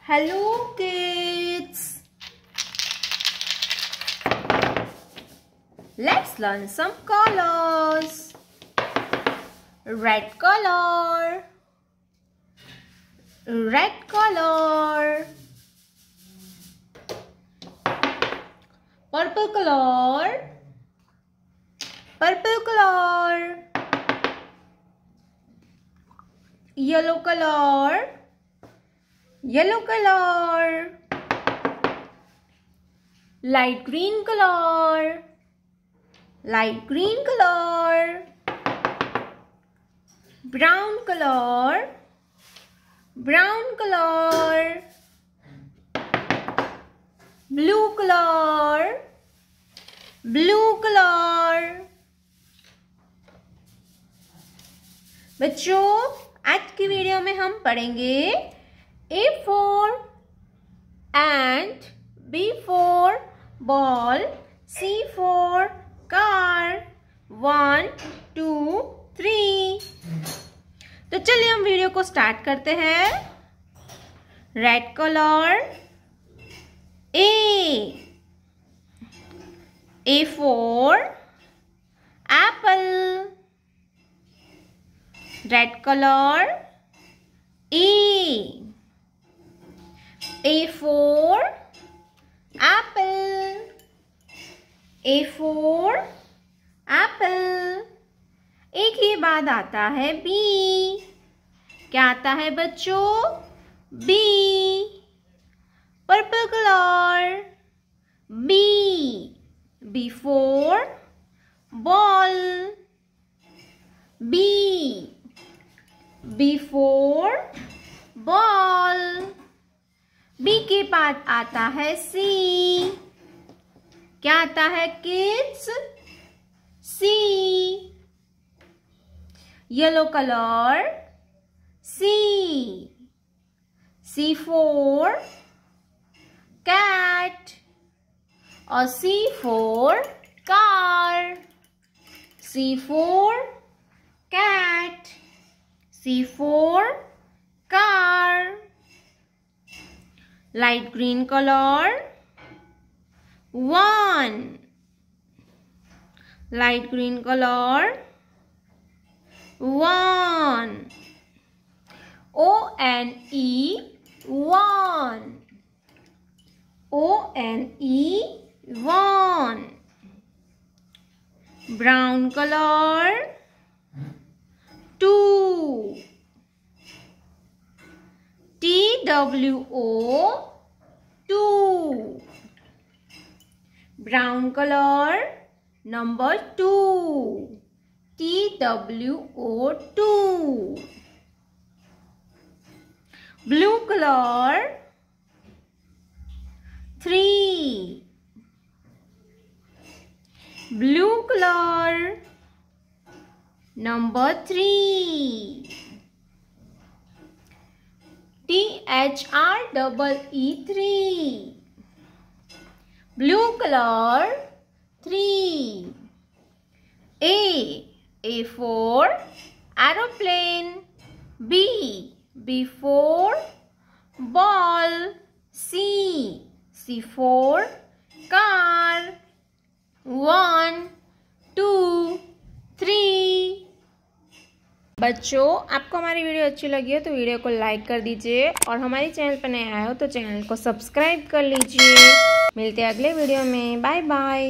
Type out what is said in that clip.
Hello kids! Let's learn some colors. Red color. Red color. Purple color. Purple color. Yellow color. Yellow color. Light green color. Light green color. Brown color. Brown color. Blue color. Blue color. बच्चों, आज की video में हम पढ़ेंगे A for ant, B for ball, C for car, 1, 2, 3। तो चलिए हम video को स्टार्ट करते हैं। Red colour A for apple, red colour A for apple, A for apple। एक ही बाद आता है B। क्या आता है बच्चों? B, purple colour B for ball, B for ball। B के बाद आता है C। क्या आता है kids? C, yellow colour C for cat और C for car, C for cat, C for car। Light green color 1, light green color 1, O-N-E 1, O-N-E 1। Brown color 2, T-W-O 2, brown color number 2, T-W-O 2। Blue color 3, blue color number 3, T-H-R-E-E 3, blue color 3। A for aeroplane, B for ball, C for car, 1, 2, 3। बच्चों, आपको हमारी video अच्छी लगी हो तो video को like कर दीजिए और हमारे चैनल पर नए आए हो तो चैनल को सब्सक्राइब कर लीजिए। मिलते हैं अगले वीडियो में। Bye bye.